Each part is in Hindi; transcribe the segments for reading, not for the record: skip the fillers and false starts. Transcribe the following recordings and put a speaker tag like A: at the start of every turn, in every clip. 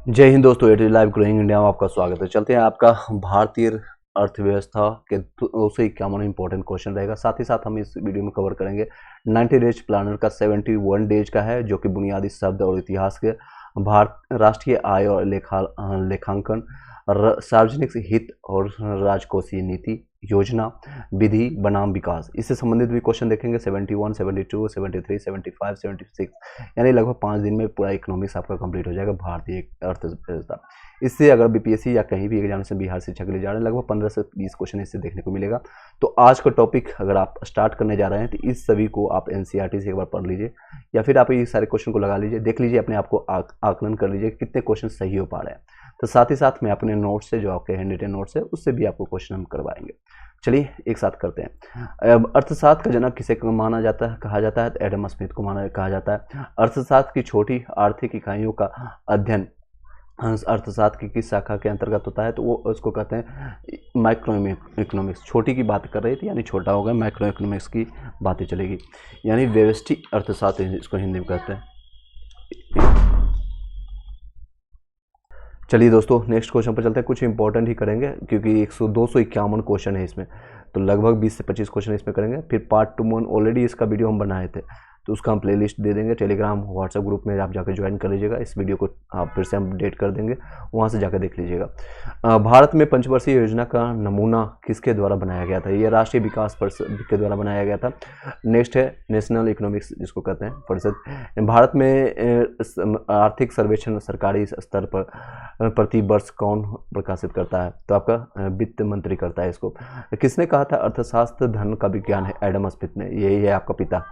A: जय हिंद दोस्तों, it is live growing India में आपका स्वागत है। चलते हैं आपका भारतीय अर्थव्यवस्था के 251 इंपॉर्टेंट क्वेश्चन रहेगा। साथ ही साथ हम इस वीडियो में कवर करेंगे 90 डेज प्लानर का 71 डेज का है, जो कि बुनियादी शब्द और इतिहास के भारत राष्ट्रीय आय और लेखांकन, सार्वजनिक हित और राजकोषीय नीति, योजना, विधि बनाम विकास, इससे संबंधित भी क्वेश्चन देखेंगे। 71, 72, 73, 75, 76, यानी लगभग 5 दिन में पूरा इकोनॉमिक्स आपका कंप्लीट हो जाएगा भारतीय अर्थव्यवस्था। इससे अगर बीपीएससी या कहीं भी एग्जामिनेशन बिहार शिक्षा के लिए जा रहे हैं, लगभग 15 से 20 क्वेश्चन इससे देखने को मिलेगा। तो आज का टॉपिक अगर आप स्टार्ट करने जा रहे हैं तो इस सभी को आप एनसीईआरटी से एक बार पढ़ लीजिए, या फिर आप ये सारे क्वेश्चन को लगा लीजिए, देख लीजिए, अपने आप को आकलन कर लीजिए कितने क्वेश्चन सही हो पा रहे हैं। तो साथ ही साथ मैं अपने नोट्स से, जो आपके हैंड रिटन नोट्स है, उससे भी आपको क्वेश्चन हम करवाएंगे। चलिए एक साथ करते हैं। अब अर्थशास्त्र का जनक किसे माना जाता है, कहा जाता है? तो एडम स्मिथ को कहा जाता है। अर्थशास्त्र की छोटी आर्थिक इकाइयों का अध्ययन अर्थशास्त्र की किस शाखा के अंतर्गत होता है? तो वो उसको कहते हैं माइक्रो इकोनॉमिक्स। छोटी की बात कर रही थी, यानी छोटा होगा, माइक्रो इकोनॉमिक्स की बातें चलेगी, यानी व्यवस्थित अर्थशास्त्र इसको हिंदी में कहते हैं। चलिए दोस्तों, नेक्स्ट क्वेश्चन पर चलते हैं। कुछ इंपॉर्टेंट ही करेंगे क्योंकि 251 क्वेश्चन है इसमें, तो लगभग 20 से 25 क्वेश्चन इसमें करेंगे। फिर पार्ट 2 ऑलरेडी इसका वीडियो हम बनाए थे, तो उसका हम प्लेलिस्ट दे देंगे। टेलीग्राम व्हाट्सएप ग्रुप में आप जाकर ज्वाइन कर लीजिएगा। इस वीडियो को आप फिर से हम अपडेट कर देंगे, वहाँ से जाकर देख लीजिएगा। भारत में पंचवर्षीय योजना का नमूना किसके द्वारा बनाया गया था? ये राष्ट्रीय विकास परिषद के द्वारा बनाया गया था। नेक्स्ट है नेशनल इकोनॉमिक्स, जिसको कहते हैं परिषद। भारत में आर्थिक सर्वेक्षण सरकारी स्तर पर प्रति वर्ष कौन प्रकाशित करता है? तो आपका वित्त मंत्री करता है इसको। किसने कहा था अर्थशास्त्र धन का विज्ञान है? एडम स्मिथ ने। यही है आपका पिता,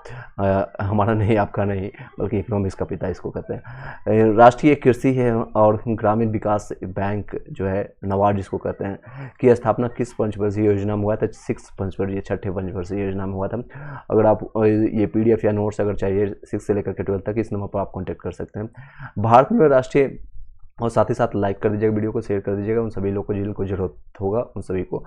A: हमारा नहीं, आपका नहीं, बल्कि इकोनॉमिक्स का पिता इसको कहते हैं। राष्ट्रीय कृषि है और ग्रामीण विकास बैंक जो है, नाबार्ड जिसको कहते हैं, की स्थापना किस पंचवर्षीय योजना में हुआ था? 6 पंचवर्षीय, छठे पंचवर्षीय योजना में हुआ था। अगर आप ये पीडीएफ या नोट्स अगर चाहिए 6 से लेकर के 12 तक, इस नंबर पर आप कॉन्टैक्ट कर सकते हैं। भारत में राष्ट्रीय, और साथ ही साथ लाइक कर दीजिएगा, वीडियो को शेयर कर दीजिएगा उन सभी लोगों को जिनको जरूरत होगा, उन सभी को।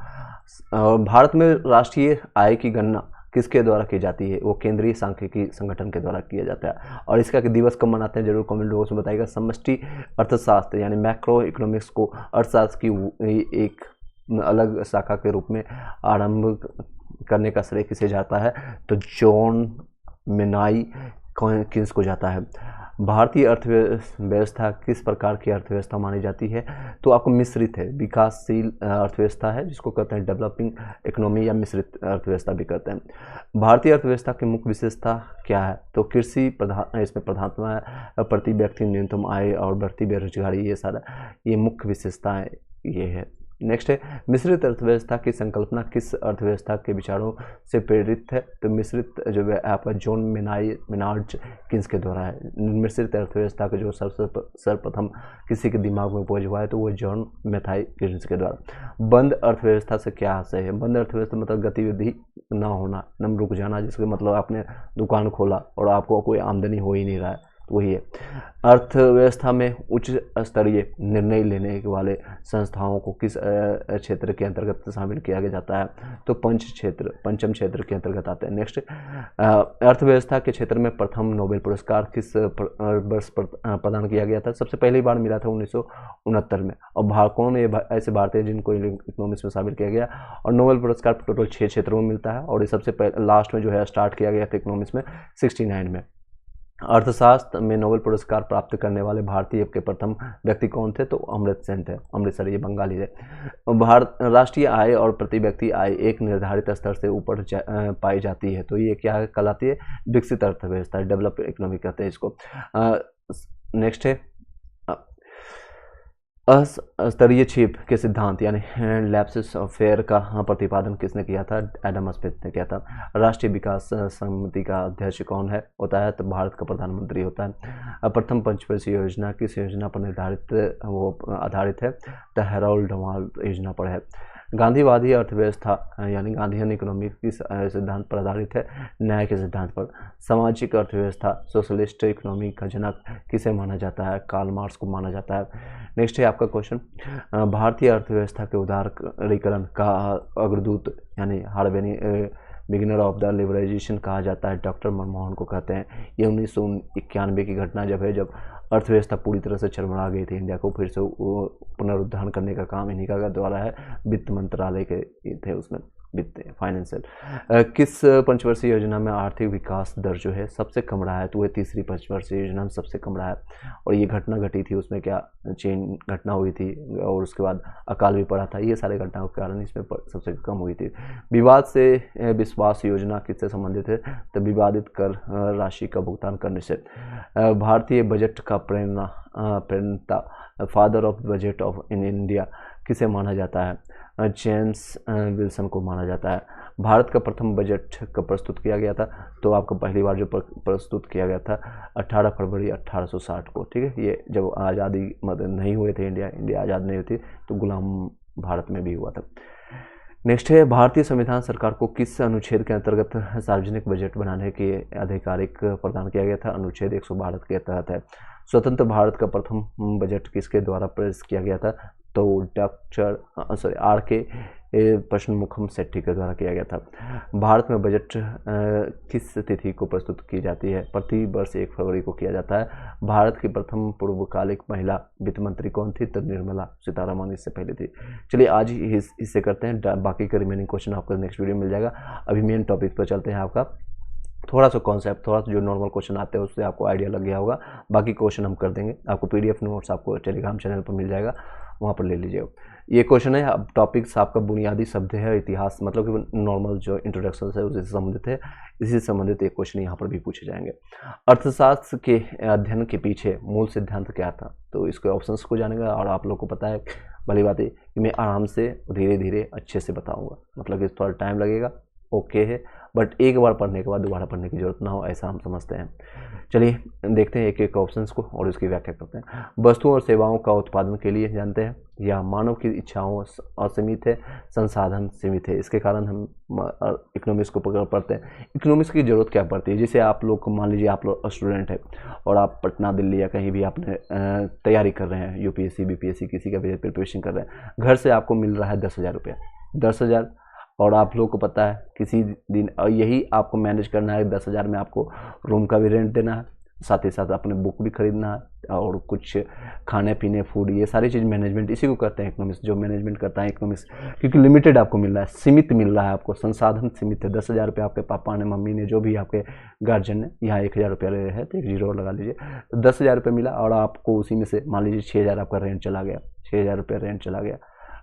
A: भारत में राष्ट्रीय आय की गणना किसके द्वारा की जाती है? वो केंद्रीय सांख्यिकी संगठन के द्वारा किया जाता है। और इसका दिवस कब मनाते हैं, जरूर कमेंट बॉक्स में बताइएगा। समष्टि अर्थशास्त्र यानी मैक्रो इकोनॉमिक्स को अर्थशास्त्र की एक अलग शाखा के रूप में आरंभ करने का श्रेय किसे जाता है? तो जॉन मेनाई किन्स को जाता है। भारतीय अर्थव्यवस्था किस प्रकार की अर्थव्यवस्था मानी जाती है? तो आपको मिश्रित है, विकासशील अर्थव्यवस्था है, जिसको कहते हैं डेवलपिंग इकोनॉमी या मिश्रित अर्थव्यवस्था भी कहते हैं। भारतीय अर्थव्यवस्था की मुख्य विशेषता क्या है? तो कृषि प्रधान, इसमें प्रधानता है, प्रति व्यक्ति न्यूनतम आय और बढ़ती बेरोजगारी, ये सारा ये मुख्य विशेषताएं ये है। नेक्स्ट है मिश्रित अर्थव्यवस्था की संकल्पना किस अर्थव्यवस्था के विचारों से प्रेरित है? तो मिश्रित जो है आपका जॉन मेनार्ड किन्स के द्वारा है। मिश्रित अर्थव्यवस्था का जो सर्वप्रथम किसी के दिमाग में उपज हुआ है, तो वो जॉन मेथाई किन्स के द्वारा। बंद अर्थव्यवस्था से क्या आशय है? बंद अर्थव्यवस्था मतलब गतिविधि ना होना, नम रुक जाना, जिसका मतलब आपने दुकान खोला और आपको कोई आमदनी हो ही नहीं रहा है, वही है। अर्थव्यवस्था में उच्च स्तरीय निर्णय लेने वाले संस्थाओं को किस क्षेत्र के अंतर्गत शामिल किया जाता है? तो पंचम क्षेत्र के अंतर्गत आते हैं। नेक्स्ट, अर्थव्यवस्था के क्षेत्र में प्रथम नोबेल पुरस्कार किस वर्ष प्रदान किया गया था? सबसे पहली बार मिला था 1969 में। और कौन ये ऐसे भारतीय जिनको इकोनॉमिक्स में शामिल किया गया? और नोबेल पुरस्कार टोटल 6 क्षेत्रों में मिलता है, और ये सबसे लास्ट में जो है स्टार्ट किया गया था इकोनॉमिक्स में 69 में। अर्थशास्त्र में नोबेल पुरस्कार प्राप्त करने वाले भारतीय के प्रथम व्यक्ति कौन थे? तो अमृत सेन थे, अमृतसर, ये बंगाली थे। भारत राष्ट्रीय आय और प्रति व्यक्ति आय एक निर्धारित स्तर से ऊपर पाई जाती है, तो ये क्या कहलाती है? विकसित अर्थव्यवस्था, डेवलप इकोनॉमी कहते हैं इसको। नेक्स्ट है अस्तरीय छेद के सिद्धांत यानी लैप्सिस फेयर का प्रतिपादन किसने किया था? एडम स्मिथ ने किया था। राष्ट्रीय विकास समिति का अध्यक्ष कौन है होता है? तो भारत का प्रधानमंत्री होता है। प्रथम पंचवर्षीय योजना किस योजना पर आधारित है? तो हैरोल्ड डवाल योजना पर है। गांधीवादी अर्थव्यवस्था यानी गांधीयन इकोनॉमी किस सिद्धांत पर आधारित है? न्याय के सिद्धांत पर। सामाजिक अर्थव्यवस्था सोशलिस्ट इकोनॉमी का जनक किसे माना जाता है? कार्ल मार्क्स को माना जाता है। नेक्स्ट है आपका क्वेश्चन, भारतीय अर्थव्यवस्था के उदारीकरण का अग्रदूत यानी बिगिनर ऑफ द लिबरलाइजेशन कहा जाता है, डॉक्टर मनमोहन को कहते हैं। ये 1991 की घटना जब है, जब अर्थव्यवस्था पूरी तरह से चरमरा गई थी। इंडिया को फिर से पुनरुद्धार करने का काम इन्हीं का द्वारा है, वित्त मंत्रालय के थे उसमें, वित्त फाइनेंशियल। किस पंचवर्षीय योजना में आर्थिक विकास दर जो है सबसे कम रहा है? तो वह तीसरी पंचवर्षीय योजना में सबसे कम रहा है। और ये घटना घटी थी, उसमें क्या चेन घटना हुई थी और उसके बाद अकाल भी पड़ा था, ये सारे घटनाओं के कारण इसमें सबसे कम हुई थी। विवाद से विश्वास योजना किससे संबंधित है? तो विवादित कर राशि का भुगतान करने से। भारतीय बजट का प्रणेता father of budget of in India किसे माना जाता है? जेम्स विल्सन को माना जाता है। भारत का प्रथम बजट कब प्रस्तुत किया गया था? तो आपको पहली बार जो प्रस्तुत किया गया था 18 फरवरी 1860 को, ठीक है। ये जब आज़ादी मतलब नहीं हुए थे, इंडिया आज़ाद नहीं हुई थी, तो गुलाम भारत में भी हुआ था। नेक्स्ट है, भारतीय संविधान सरकार को किस अनुच्छेद के अंतर्गत सार्वजनिक बजट बनाने के आधिकारिक प्रदान किया गया था? अनुच्छेद 112 के तहत है। स्वतंत्र भारत का प्रथम बजट किसके द्वारा पेश किया गया था? तो डॉक्टर R.K. प्रश्नमुखम सेट्टी के द्वारा किया गया था। भारत में बजट किस तिथि को प्रस्तुत की जाती है? प्रति वर्ष 1 फरवरी को किया जाता है। भारत की प्रथम पूर्वकालिक महिला वित्त मंत्री कौन थी? तो निर्मला सीतारमण इससे पहले थी। चलिए आज ही इससे करते हैं, बाकी का रिमेनिंग क्वेश्चन आपको नेक्स्ट वीडियो में मिल जाएगा। अभी मेन टॉपिक पर चलते हैं। आपका थोड़ा सा कॉन्सेप्ट, थोड़ा सा जो नॉर्मल क्वेश्चन आते हैं उससे आपको आइडिया लग गया होगा। बाकी क्वेश्चन हम कर देंगे। आपको PDF नोट्स आपको टेलीग्राम चैनल पर मिल जाएगा, वहाँ पर ले लीजिएगा। ये क्वेश्चन है, अब टॉपिक्स आपका बुनियादी शब्द है इतिहास, मतलब कि नॉर्मल जो इंट्रोडक्शन है उससे संबंधित है, इसी से संबंधित एक क्वेश्चन यहाँ पर भी पूछे जाएंगे। अर्थशास्त्र के अध्ययन के पीछे मूल सिद्धांत क्या था? तो इसके ऑप्शंस को जानेगा। और आप लोग को पता है, भली बात है कि मैं आराम से धीरे धीरे अच्छे से बताऊँगा, मतलब कि थोड़ा टाइम लगेगा, ओके है, बट एक बार पढ़ने के बाद दोबारा पढ़ने की जरूरत ना हो, ऐसा हम समझते हैं। चलिए देखते हैं एक एक ऑप्शंस को और उसकी व्याख्या करते हैं। वस्तुओं और सेवाओं का उत्पादन के लिए जानते हैं, या मानव की इच्छाओं असीमित है, संसाधन सीमित है। इसके कारण हम इकोनॉमिक्स को पढ़ते हैं। इकोनॉमिक्स की जरूरत क्या पड़ती है? जैसे आप लोग को मान लीजिए आप लोग स्टूडेंट है और आप पटना, दिल्ली या कहीं भी आपने तैयारी कर रहे हैं, UPSC BPSC किसी का भी प्रिपरेशन कर रहे हैं, घर से आपको मिल रहा है 10,000 रुपया, 10,000, और आप लोगों को पता है किसी दिन यही आपको मैनेज करना है। 10,000 में आपको रूम का भी रेंट देना है, साथ ही साथ अपने बुक भी खरीदना है और कुछ खाने पीने फूड, ये सारी चीज़ मैनेजमेंट इसी को करते हैं इकोनॉमिक्स। जो मैनेजमेंट करता है इकोनॉमिक्स, क्योंकि लिमिटेड आपको मिल रहा है, सीमित मिल रहा है आपको, संसाधन सीमित है। 10,000 रुपये आपके पापा ने, मम्मी ने, जो भी आपके गार्जियन ने, यहाँ 1,000 रुपया ले रहे हैं तो एक जीरो लगा लीजिए, तो 10,000 रुपये मिला और आपको उसी में से मान लीजिए 6,000 आपका रेंट चला गया, 6,000 रुपये रेंट चला गया।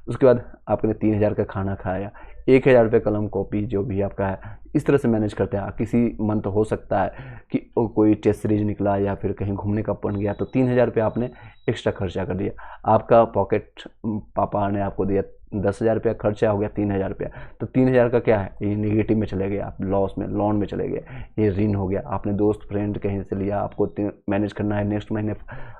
A: उसके बाद आपने 3,000 का खाना खाया, 1,000 रुपये कलम कॉपी जो भी आपका है, इस तरह से मैनेज करते हैं। किसी मन तो हो सकता है कि कोई टेस्ट सीरीज निकला या फिर कहीं घूमने का बन गया, तो 3,000 रुपये आपने एक्स्ट्रा खर्चा कर दिया। आपका पॉकेट पापा ने आपको दिया 10,000 रुपया, खर्चा हो गया 3,000 रुपया, तो 3,000 का क्या है, ये नेगेटिव में चले गए, आप लॉस में, लोन में चले गए, ये ऋण हो गया। आपने दोस्त फ्रेंड कहीं से लिया, आपको मैनेज करना है, नेक्स्ट महीने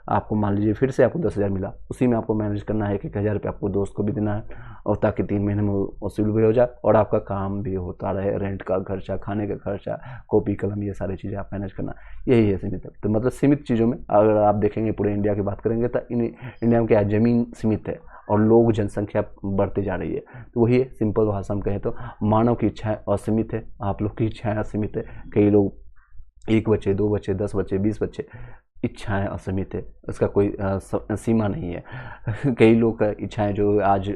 A: आपको मान लीजिए फिर से आपको 10,000 मिला, उसी में आपको मैनेज करना है, 1,000 रुपये आपको दोस्त को भी देना है, और ताकि 3 महीने में वसूल भी हो जाए और आपका काम भी होता रहे, रेंट का खर्चा, खाने का खर्चा, कॉपी कलम, ये सारी चीज़ें आप मैनेज करना, यही है सीमित। तो मतलब सीमित चीज़ों में अगर आप देखेंगे पूरे इंडिया की बात करेंगे तो इंडिया में क्या है, ज़मीन सीमित है और लोग जनसंख्या बढ़ती जा रही है। तो वही है, सिंपल भाषा में कहें तो मानव की इच्छाएं असीमित है, आप लोग की इच्छाएं असीमित है। कई लोग 1 बच्चे, 2 बच्चे, 10 बच्चे, 20 बच्चे, इच्छाएं असीमित है, उसका कोई सीमा नहीं है। कई लोग का इच्छाएं जो आज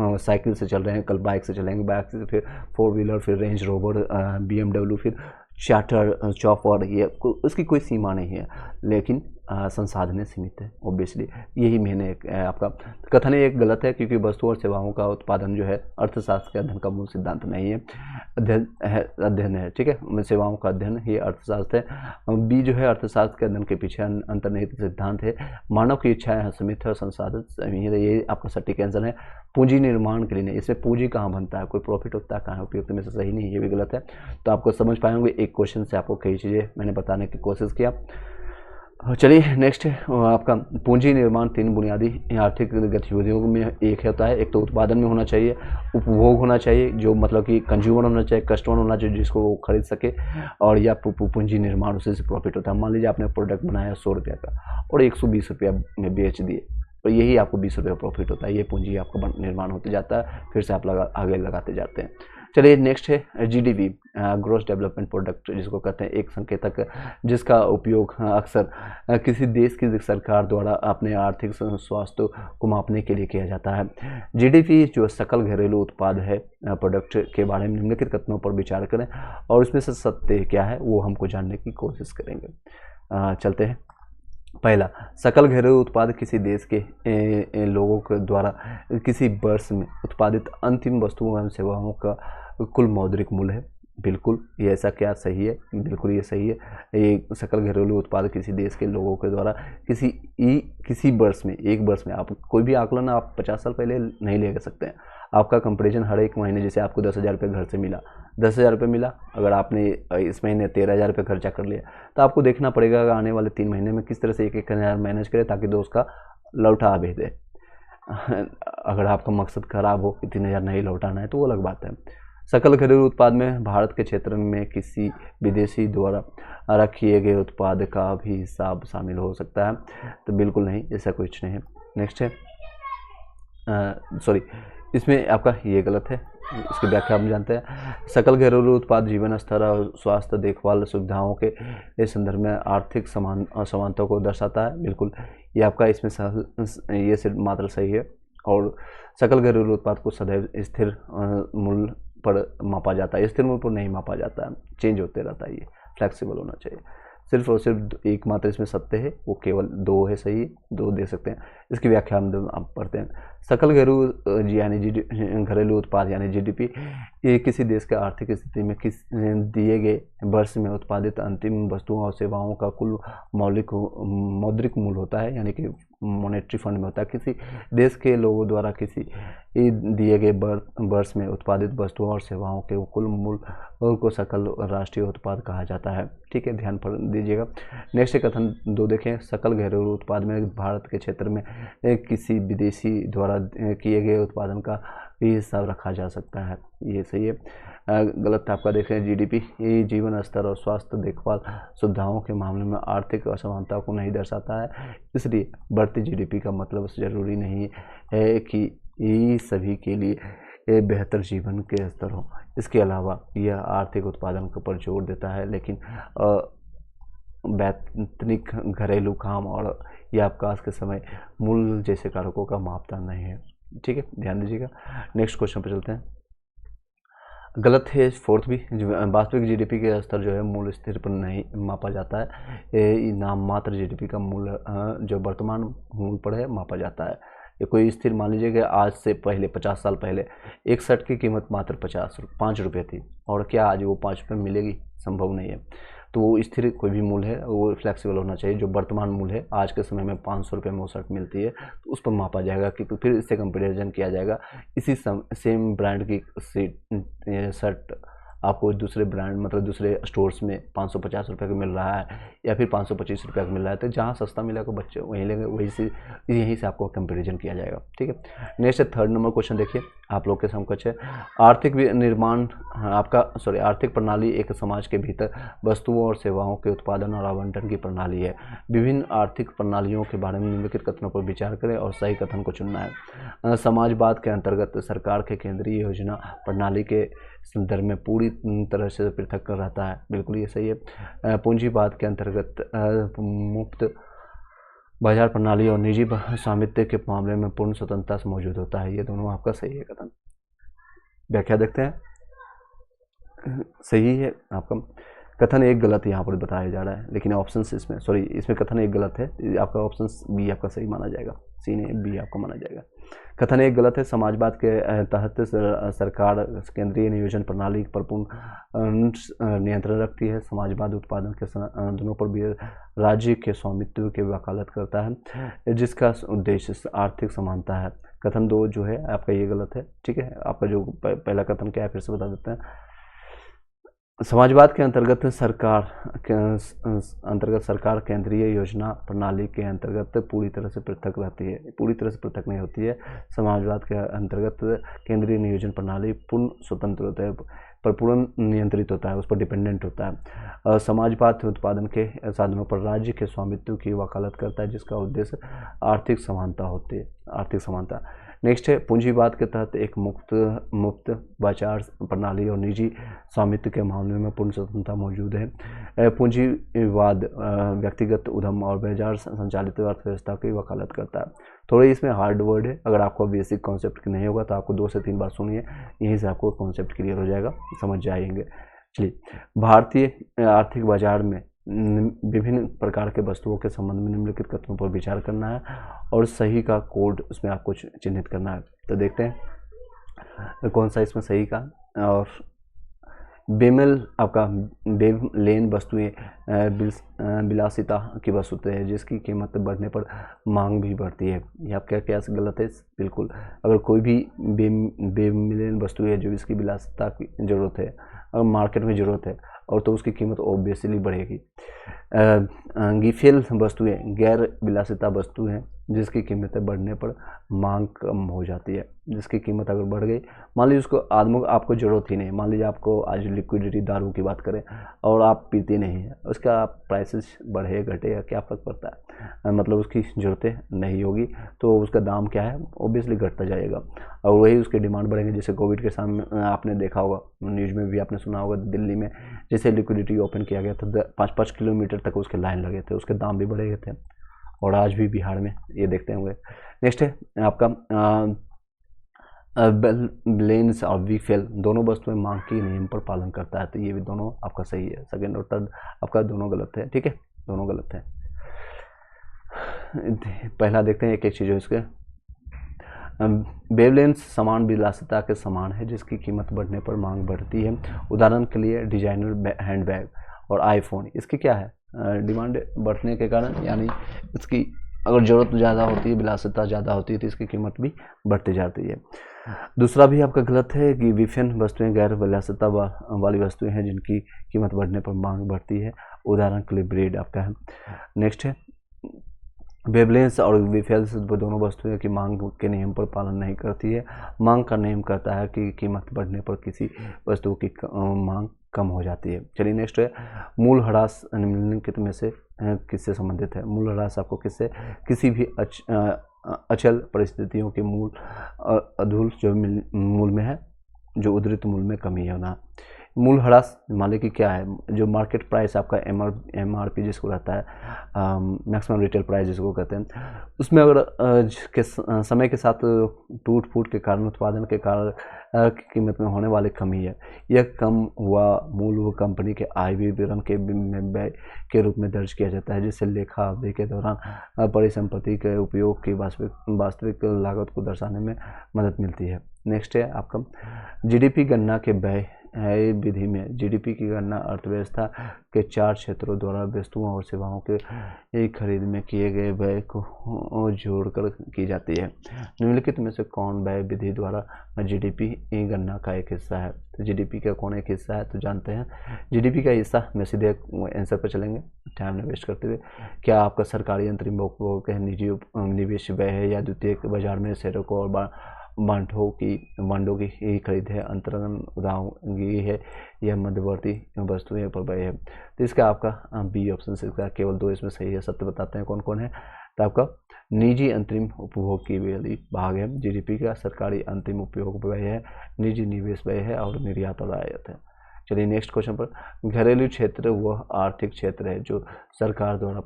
A: साइकिल से चल रहे हैं, कल बाइक से चलेंगे, बाइक से फिर 4 व्हीलर, फिर रेंज रोवर, BMW, फिर चार्टर, चॉपर, ये उसकी कोई सीमा नहीं है, लेकिन संसाधन सीमित है ऑब्वियसली। यही मैंने आपका कथन एक गलत है, क्योंकि वस्तुओं और सेवाओं का उत्पादन जो है अर्थशास्त्र के अध्ययन का मूल सिद्धांत नहीं है, अध्ययन है, ठीक है। सेवाओं का अध्ययन ही अर्थशास्त्र है। B जो है अर्थशास्त्र के अध्ययन के पीछे अंतर्निहित सिद्धांत है। मानव की इच्छाएं सीमित है और संसाधन सीमित है, ये आपका सटीक आंसर है। पूंजी निर्माण के लिए नहीं, इसमें पूंजी कहाँ बनता है, कोई प्रॉफिट होता है कहाँ, उपयुक्त में से सही नहीं, ये भी गलत है। तो आपको समझ पाएंगे, एक क्वेश्चन से आपको कई चीज़ें मैंने बताने की कोशिश किया। चलिए नेक्स्ट है आपका पूंजी निर्माण 3 बुनियादी आर्थिक गतिविधियों में एक होता है। एक तो उत्पादन में होना चाहिए, उपभोग होना चाहिए, जो मतलब कि कंज्यूमर होना चाहिए, कस्टमर होना चाहिए जिसको वो खरीद सके, और या पूंजी निर्माण, उसी से प्रॉफिट होता है। मान लीजिए आपने प्रोडक्ट बनाया 100 रुपये का और 120 रुपया में बेच दिए, और यही आपको 20 रुपये प्रॉफिट होता है। ये पूंजी आपका निर्माण होते जाता है, फिर से आप आगे लगाते जाते हैं। चलिए नेक्स्ट है जीडीपी, ग्रॉस डेवलपमेंट प्रोडक्ट जिसको कहते हैं, एक संकेतक जिसका उपयोग अक्सर किसी देश की सरकार द्वारा अपने आर्थिक स्वास्थ्य को मापने के लिए किया जाता है। जीडीपी जो सकल घरेलू उत्पाद है, प्रोडक्ट के बारे में निम्नलिखित कथनों पर विचार करें और उसमें से सत्य क्या है वो हमको जानने की कोशिश करेंगे। चलते हैं। पहला, सकल घरेलू उत्पाद किसी देश के लोगों के द्वारा किसी वर्ष में उत्पादित अंतिम वस्तुओं एवं सेवाओं का कुल मौद्रिक मूल्य है। बिल्कुल ये ऐसा क्या सही है? बिल्कुल ये सही है। ये सकल घरेलू उत्पाद किसी देश के लोगों के द्वारा किसी वर्ष में, एक वर्ष में, आप कोई भी आकलन आप 50 साल पहले नहीं ले सकते हैं। आपका कंपेरिजन हर एक महीने, जैसे आपको 10,000 रुपये घर से मिला, 10,000 रुपये मिला, अगर आपने इस महीने 13,000 रुपये खर्चा कर लिया तो आपको देखना पड़ेगा कि आने वाले 3 महीने में किस तरह से 1,000 मैनेज करें ताकि दोस्त का लौटा भेज दे। अगर आपका मकसद खराब हो कि 3,000 नहीं लौटाना है तो वो अलग बात है। सकल घरेलू उत्पाद में भारत के क्षेत्र में किसी विदेशी द्वारा रखे गए उत्पाद का भी हिसाब शामिल हो सकता है, तो बिल्कुल नहीं, ऐसा कुछ नहीं है। नेक्स्ट है, सॉरी, इसमें आपका ये गलत है, इसकी व्याख्या हम जानते हैं। सकल घरेलू उत्पाद जीवन स्तर और स्वास्थ्य देखभाल सुविधाओं के संदर्भ में आर्थिक समानता को दर्शाता है। बिल्कुल ये आपका इसमें ये सिर्फ मात्र सही है। और सकल घरेलू उत्पाद को सदैव स्थिर मूल्य पर मापा जाता है, स्थिर मूल्य पर नहीं मापा जाता है, चेंज होते रहता है, ये फ्लेक्सिबल होना चाहिए। सिर्फ और सिर्फ एकमात्र इसमें सत्य है, वो केवल 2 है सही, 2 दे सकते हैं। इसकी व्याख्या हम आप पढ़ते हैं। सकल घरेलू उत्पाद यानी जीडीपी ये किसी देश के आर्थिक स्थिति में किस दिए गए वर्ष में उत्पादित अंतिम वस्तुओं और सेवाओं का कुल मौद्रिक मूल्य होता है, यानी कि मॉनेटरी फंड में होता है। किसी देश के लोगों द्वारा किसी दिए गए वर्ष में उत्पादित वस्तुओं और सेवाओं के कुल मूल्य को सकल राष्ट्रीय उत्पाद कहा जाता है। ठीक है, ध्यान पर दीजिएगा। नेक्स्ट कथन 2 देखें। सकल घरेलू उत्पाद में भारत के क्षेत्र में किसी विदेशी द्वारा किए गए उत्पादन का भी हिसाब रखा जा सकता है, ये सही है। गलत आपका देखें। जीडीपी ये जीवन स्तर और स्वास्थ्य देखभाल सुविधाओं के मामले में आर्थिक असमानता को नहीं दर्शाता है, इसलिए बढ़ती जीडीपी का मतलब जरूरी नहीं है कि ये सभी के लिए बेहतर जीवन के स्तर हो। इसके अलावा यह आर्थिक उत्पादन पर जोर देता है, लेकिन वैतनिक घरेलू काम और या अवकाश के समय मूल्य जैसे कारकों का मापदंड नहीं है। ठीक है, ध्यान दीजिएगा। नेक्स्ट क्वेश्चन पर चलते हैं। गलत है 4th भी। वास्तविक जीडीपी के स्तर जो है मूल्य स्थिर पर नहीं मापा जाता है, नाम मात्र जीडीपी का मूल्य जो वर्तमान मूल्य पर है मापा जाता है। ये कोई स्थिर, मान लीजिए कि आज से पहले 50 साल पहले एक शर्ट की कीमत मात्र 5 रुपये थी, और क्या आज वो 5 रुपये मिलेगी? संभव नहीं है। तो वो स्थिर कोई भी मूल्य है वो फ्लेक्सिबल होना चाहिए। जो वर्तमान मूल्य है आज के समय में 500 रुपये में वो शर्ट मिलती है, तो उस पर मापा जाएगा कि फिर इससे कंपेरिजन किया जाएगा। इसी सेम ब्रांड की शर्ट आपको दूसरे ब्रांड मतलब दूसरे स्टोर्स में 550 रुपये का मिल रहा है या फिर 525 रुपये का मिल रहा है, तो जहाँ सस्ता मिलेगा बच्चे वहीं लेंगे, यहीं से आपको कंपैरिजन किया जाएगा। ठीक है, नेक्स्ट 3rd नंबर क्वेश्चन देखिए, आप लोग के समकक्ष है। आर्थिक निर्माण आर्थिक प्रणाली एक समाज के भीतर वस्तुओं और सेवाओं के उत्पादन और आवंटन की प्रणाली है। विभिन्न आर्थिक प्रणालियों के बारे में निम्नलिखित कथनों पर विचार करें और सही कथन को चुनना है। समाजवाद के अंतर्गत सरकार के केंद्रीय योजना प्रणाली के संदर्भ में पूरी तरह से पृथक रहता है, बिल्कुल ये सही है। पूंजीवाद के अंतर्गत मुफ्त बाजार प्रणाली और निजी स्वामित्व के मामले में पूर्ण स्वतंत्रता से मौजूद होता है, ये दोनों आपका सही है कथन। व्याख्या देखते हैं, सही है आपका कथन। एक गलत यहाँ पर बताया जा रहा है, लेकिन ऑप्शन इसमें कथन एक गलत है, आपका ऑप्शन बी आपका सही माना जाएगा, सी नहीं बी आपका माना जाएगा। कथन एक गलत है। समाजवाद के तहत सरकार केंद्रीय नियोजन प्रणाली पर पूर्ण नियंत्रण रखती है। समाजवाद उत्पादन के साधनों पर भी राज्य के स्वामित्व की वकालत करता है, जिसका उद्देश्य आर्थिक समानता है। कथन 2 जो है आपका ये गलत है। ठीक है, आपका जो पहला कथन क्या है फिर से बता देते हैं। समाजवाद के अंतर्गत सरकार केंद्रीय योजना प्रणाली के अंतर्गत पूरी तरह से पृथक रहती है, पूरी तरह से पृथक नहीं होती है। समाजवाद के अंतर्गत केंद्रीय नियोजन प्रणाली पूर्ण स्वतंत्र होता है। पर पूर्ण नियंत्रित होता है, उस पर डिपेंडेंट होता है। समाजवाद उत्पादन के साधनों पर राज्य के स्वामित्व की वकालत करता है, जिसका उद्देश्य आर्थिक समानता होती है, आर्थिक समानता। नेक्स्ट है पूंजीवाद के तहत एक मुक्त बाजार प्रणाली और निजी स्वामित्व के मामले में पूर्ण स्वतंत्रता मौजूद है। पूंजीवाद व्यक्तिगत उद्यम और बाजार संचालित अर्थव्यवस्था की वकालत करता है। थोड़ी इसमें हार्ड वर्ड है, अगर आपको बेसिक कॉन्सेप्ट नहीं होगा तो आपको 2 से 3 बार सुनिए, यहीं से आपको कॉन्सेप्ट क्लियर हो जाएगा, समझ जाएंगे। चलिए, भारतीय आर्थिक बाजार में विभिन्न प्रकार के वस्तुओं के संबंध में निम्नलिखित कथनों पर विचार करना है और सही का कोड उसमें आपको चिन्हित करना है। तो देखते हैं कौन सा इसमें सही का। और बेमेल आपका बेलेन वस्तुएं विलासिता की वस्तुएं हैं जिसकी कीमत बढ़ने पर मांग भी बढ़ती है। ये आपका क्या गलत है? बिल्कुल, अगर कोई भी बेमेलेन वस्तु है जो इसकी विलासिता की ज़रूरत है, अगर मार्केट में ज़रूरत है और तो उसकी कीमत ऑब्वियसली बढ़ेगी। गिफेल वस्तुएं गैर विलासिता वस्तु हैं जिसकी कीमतें बढ़ने पर मांग कम हो जाती है। जिसकी कीमत अगर बढ़ गई, मान लीजिए उसको आदमी आपको ज़रूरत ही नहीं, मान लीजिए आपको आज लिक्विडिटी दारू की बात करें और आप पीते नहीं हैं, उसका प्राइसेस बढ़े घटे या क्या फ़र्क पड़ता है, मतलब उसकी ज़रूरतें नहीं होगी तो उसका दाम क्या है, ऑब्वियसली घटता जाएगा और वही उसकी डिमांड बढ़ेंगे। जैसे कोविड के सामने आपने देखा होगा, न्यूज़ में भी आपने सुना होगा, दिल्ली में जैसे लिक्विडिटी ओपन किया गया था 5-5 किलोमीटर तक उसके लाइन लगे थे, उसके दाम भी बढ़े थे और आज भी बिहार में ये देखते हुए। नेक्स्ट है आपका बेलेन्स और वीफेल दोनों वस्तुएं मांग के नियम पर पालन करता है, तो ये भी दोनों आपका सही है। सेकेंड और थर्ड आपका दोनों गलत है, ठीक है, दोनों गलत है। पहला देखते हैं एक एक चीज़ है इसके। बेलेन्स समान विलासिता के समान है जिसकी कीमत बढ़ने पर मांग बढ़ती है। उदाहरण के लिए डिजाइनर हैंडबैग और आईफोन, इसकी क्या है, डिमांड बढ़ने के कारण, यानी इसकी अगर ज़रूरत ज़्यादा होती है, विलासिता ज़्यादा होती है तो इसकी कीमत भी बढ़ती जाती है। दूसरा भी आपका गलत है कि विभिन्न वस्तुएं गैर विलासिता वाली वस्तुएं हैं जिनकी कीमत बढ़ने पर मांग बढ़ती है। उदाहरण के लिए ब्रेड आपका है। नेक्स्ट है बेलेन्स और वीफेल्स दोनों वस्तुएं की मांग के नियम पर पालन नहीं करती है। मांग का नियम कहता है कि कीमत बढ़ने पर किसी वस्तु की मांग कम हो जाती है। चलिए नेक्स्ट है मूल ह्रास निम्नलिखित में से किससे संबंधित है। मूल ह्रास आपको किससे, किसी भी अचल परिस्थितियों के मूल अधूल जो मूल में है, जो उद्धृत मूल में कमी होना। मूल ह्रास मान लीजिए कि क्या है, जो मार्केट प्राइस आपका MRP जिसको रहता है, मैक्सिमम रिटेल प्राइस जिसको कहते हैं, उसमें अगर समय के साथ टूट फूट के कारण, उत्पादन के कारण कीमत में होने वाली कमी है, यह कम हुआ मूल वो कंपनी के आय विवरण के व्यय के रूप में दर्ज किया जाता है, जिससे लेखा अवधि के दौरान परिसंपत्ति के उपयोग की वास्तविक लागत को दर्शाने में मदद मिलती है। नेक्स्ट है आपका GDP गणना के व्यय विधि में GDP की गणना अर्थव्यवस्था के 4 क्षेत्रों द्वारा वस्तुओं और सेवाओं के खरीद में किए गए व्यय को जोड़कर की जाती है। निम्नलिखित में से कौन व्यय विधि द्वारा GDP गणना का एक हिस्सा है। तो GDP का कौन एक हिस्सा है, तो जानते हैं GDP का हिस्सा में सीधे आंसर पर चलेंगे टाइम न वेस्ट करते हुए। क्या आपका सरकारी अंतरिम उपभोग है, निजी निवेश व्यय है, या द्वितीयक बाजार में शेयरों को और बांडों की खरीद है, अंतरंग उदाहरण है, यह मध्यवर्ती वस्तुएं पर व्यय है। तो इसका आपका बी ऑप्शन से इसका केवल 2 इसमें सही है। सत्य बताते हैं कौन कौन है। तो आपका निजी अंतरिम उपभोग की वाली भाग है GDP का, सरकारी अंतिम उपयोग व्यय है, निजी निवेश व्यय है और निर्यात और आयात है। चलिए नेक्स्ट क्वेश्चन पर। घरेलू क्षेत्र वह आर्थिक क्षेत्र है जो सरकार द्वारा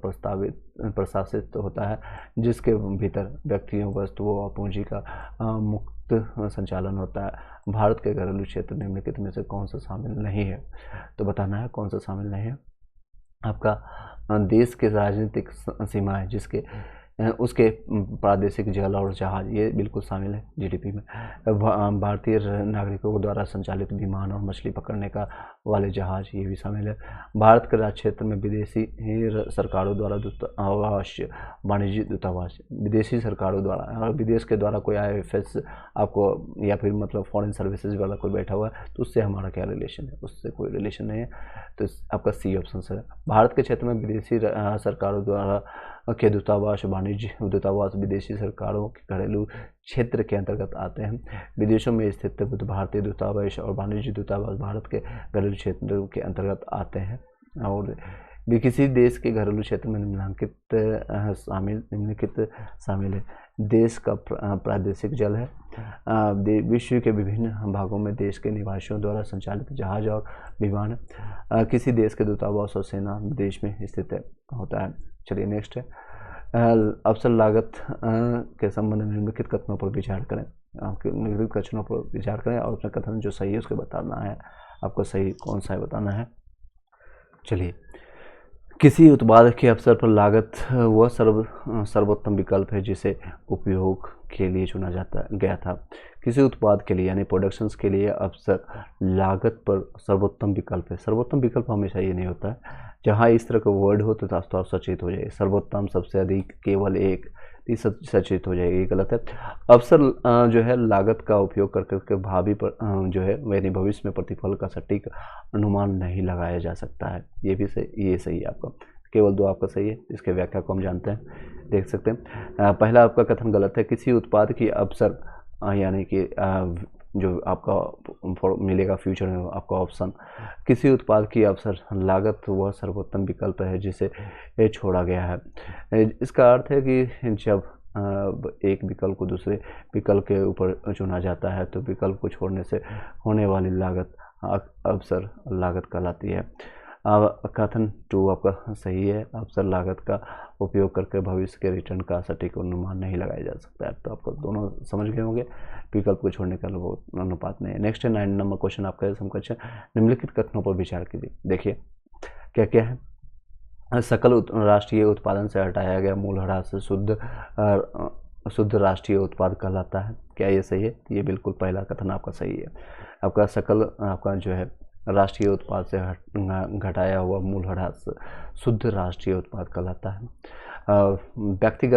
A: प्रशासित होता है, जिसके भीतर व्यक्तियों, वस्तुओं और पूंजी का मुक्त संचालन होता है। भारत के घरेलू क्षेत्र निम्नलिखित में से कौन सा शामिल नहीं है, तो बताना है कौन सा शामिल नहीं है। आपका देश के राजनीतिक सीमाएं जिसके उसके प्रादेशिक जल और जहाज, ये बिल्कुल शामिल है GDP में। भारतीय नागरिकों द्वारा संचालित विमान और मछली पकड़ने का वाले जहाज, ये भी शामिल है। भारत के राज्य क्षेत्र में विदेशी सरकारों द्वारा दूतावास, वाणिज्य दूतावास, विदेशी सरकारों द्वारा, अगर विदेश के द्वारा कोई IFS आपको या फिर मतलब फॉरेन सर्विसेज वाला कोई बैठा हुआ है तो उससे हमारा क्या रिलेशन है, उससे कोई रिलेशन नहीं है। तो आपका C ऑप्शन है। भारत के क्षेत्र में विदेशी सरकारों द्वारा के दूतावास, वाणिज्य दूतावास विदेशी सरकारों के घरेलू क्षेत्र के अंतर्गत आते हैं। विदेशों में स्थित भारतीय दूतावास और वाणिज्य दूतावास भारत के घरेलू क्षेत्र के अंतर्गत आते हैं। और भी किसी देश के घरेलू क्षेत्र में निम्नलिखित शामिल है। देश का प्रादेशिक जल है। विश्व के विभिन्न भागों में देश के निवासियों द्वारा संचालित जहाज और विमान किसी देश के दूतावास और सेना देश में स्थित होता है। चलिए नेक्स्ट है, अवसर लागत के संबंध में निम्नलिखित कथनों पर विचार करें। आपके निम्नलिखित कथनों पर विचार करें और उसमें कथन जो सही है उसके बताना है, आपको सही कौन सा है बताना है। चलिए, किसी उत्पाद के अवसर पर लागत वह सर्वोत्तम विकल्प है जिसे उपयोग के लिए चुना गया था। किसी उत्पाद के लिए यानी प्रोडक्शंस के लिए अवसर लागत पर सर्वोत्तम विकल्प है। सर्वोत्तम विकल्प हमेशा ये नहीं होता है। जहाँ इस तरह का वर्ड हो तो आप सचेत हो जाए। सर्वोत्तम, सबसे अधिक, केवल एक, सचेत हो जाएगी, गलत है। अवसर जो है लागत का उपयोग करके भावी पर जो है यानी भविष्य में प्रतिफल का सटीक अनुमान नहीं लगाया जा सकता है। ये भी सही, ये सही है आपका। केवल दो आपका सही है। इसके व्याख्या को हम जानते हैं, देख सकते हैं। पहला आपका कथन गलत है। किसी उत्पाद की अवसर यानी कि जो आपका मिलेगा फ्यूचर में आपका ऑप्शन, किसी उत्पाद की अवसर लागत वह सर्वोत्तम विकल्प है जिसे छोड़ा गया है। इसका अर्थ है कि जब एक विकल्प को दूसरे विकल्प के ऊपर चुना जाता है तो विकल्प को छोड़ने से होने वाली लागत अवसर लागत कहलाती है। कथन 2 आपका सही है। अवसर लागत का उपयोग करके भविष्य के रिटर्न का सटीक अनुमान नहीं लगाया जा सकता है। तो आपको दोनों समझ गए होंगे, विकल्प को छोड़ने का अनुपात नहीं है। नेक्स्ट है 9 नंबर क्वेश्चन आपका समकक्ष निम्नलिखित कथनों पर विचार कीजिए। देखिए क्या क्या है। सकल राष्ट्रीय उत्पादन से हटाया गया मूल ह्रास शुद्ध राष्ट्रीय उत्पाद कहलाता है। क्या ये सही है? ये बिल्कुल पहला कथन आपका सही है। आपका सकल आपका जो है राष्ट्रीय उत्पाद से घटाया हुआ मूल ह्रास शुद्ध राष्ट्रीय उत्पाद कहलाता है। व्यक्ति